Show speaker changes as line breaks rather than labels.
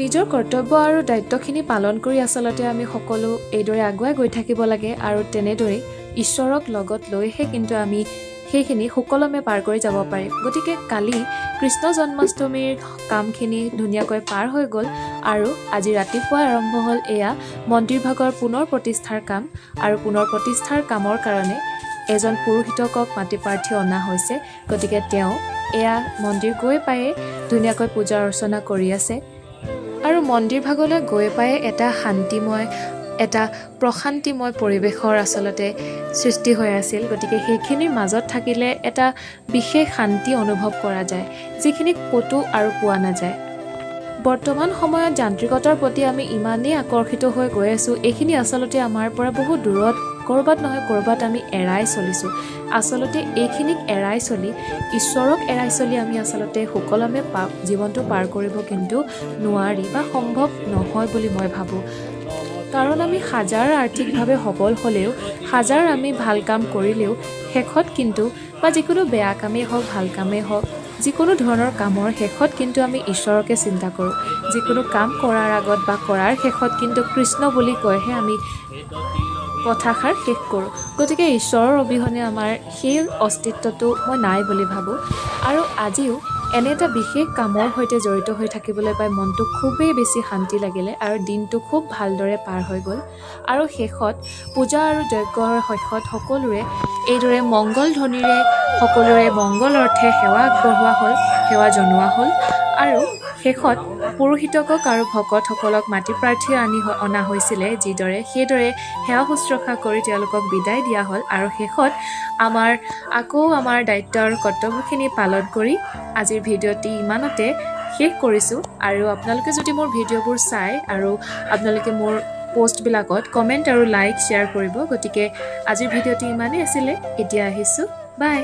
নিজৰ কৰ্তব্য আৰু দায়িত্বখিনি পালন কৰি আচলতে আমি সকলো এইদৰে আগুৱাই গৈ থাকিব লাগে আৰু তেনেদৰেই ঈশ্বৰক লগত লৈহে কিন্তু আমি সেইখিনি সুকলমে পাৰ কৰি যাব পাৰিম। গতিকে কালি কৃষ্ণ জন্মাষ্টমীৰ কামখিনি ধুনীয়াকৈ পাৰ হৈ গ'ল আৰু আজি ৰাতিপুৱা আৰম্ভ হ'ল এয়া মন্দিৰভাগৰ পুনৰ প্ৰতিষ্ঠাৰ কাম। আৰু পুনৰ প্ৰতিষ্ঠাৰ কামৰ কাৰণে এজন পুৰোহিতকক মাটি প্ৰাৰ্থী অনা হৈছে। গতিকে তেওঁ এয়া মন্দিৰ গৈ পায়ে ধুনীয়াকৈ পূজা অৰ্চনা কৰি আছে আৰু মন্দিৰভাগলৈ গৈ পায়ে এটা শান্তিময় এটা প্ৰশান্তিময় পৰিৱেশৰ আচলতে সৃষ্টি হৈ আছিল। গতিকে সেইখিনিৰ মাজত থাকিলে এটা বিশেষ শান্তি অনুভৱ কৰা যায়, যিখিনি ক'তো আৰু পোৱা নাযায়। বৰ্তমান সময়ত যান্ত্ৰিকতাৰ প্ৰতি আমি ইমানেই আকৰ্ষিত হৈ গৈ আছোঁ, এইখিনি আচলতে আমাৰ পৰা বহুত দূৰত ক'ৰবাত নহয় ক'ৰবাত আমি এৰাই চলিছোঁ। আচলতে এইখিনিক এৰাই চলি ঈশ্বৰক এৰাই চলি আমি আচলতে সুকলমে জীৱনটো পাৰ কৰিব কিন্তু নোৱাৰি বা সম্ভৱ নহয় বুলি মই ভাবোঁ। কাৰণ আমি হাজাৰ আৰ্থিকভাৱে সবল হ'লেও, হাজাৰ আমি ভাল কাম কৰিলেও শেষত কিন্তু বা যিকোনো বেয়া কামেই হওক ভাল কামেই হওক, যিকোনো ধৰণৰ কামৰ শেষত কিন্তু আমি ঈশ্বৰকে চিন্তা কৰোঁ। যিকোনো কাম কৰাৰ আগত বা কৰাৰ শেষত কিন্তু কৃষ্ণ বুলি কৈহে আমি কথাষাৰ শেষ কৰোঁ। গতিকে ঈশ্বৰৰ অবিহনে আমাৰ সেই অস্তিত্বটো মই নাই বুলি ভাবোঁ। আৰু আজিও এনে এটা বিশেষ কামৰ সৈতে জড়িত হৈ থাকিবলৈ পাই মনটো খুবেই বেছি শান্তি লাগিলে আৰু দিনটো খুব ভালদৰে পাৰ হৈ গ'ল। আৰু শেষত পূজা আৰু যজ্ঞৰ শেষত সকলোৰে এইদৰে মংগল ধ্বনিৰে সকলোৰে মংগল অৰ্থে সেৱা আগবঢ়োৱা হ'ল, সেৱা জনোৱা হ'ল। আৰু শেষত পুৰোহিতকক আৰু ভকতসকলক মাটি প্ৰাৰ্থী অনা হৈছিলে যিদৰে, সেইদৰে সেৱা শুশ্ৰূষা কৰি তেওঁলোকক বিদায় দিয়া হ'ল। আৰু শেষত আমাৰ দায়িত্ব আৰু কৰ্তব্যখিনি পালন কৰি আজিৰ ভিডিঅ'টি ইমানতে শেষ কৰিছোঁ। আৰু আপোনালোকে যদি মোৰ ভিডিঅ'বোৰ চাই আৰু আপোনালোকে মোৰ পোষ্টবিলাকত কমেণ্ট আৰু লাইক শ্বেয়াৰ কৰিব। গতিকে আজিৰ ভিডিঅ'টি ইমানেই আছিলে। এতিয়া আহিছোঁ, বাই।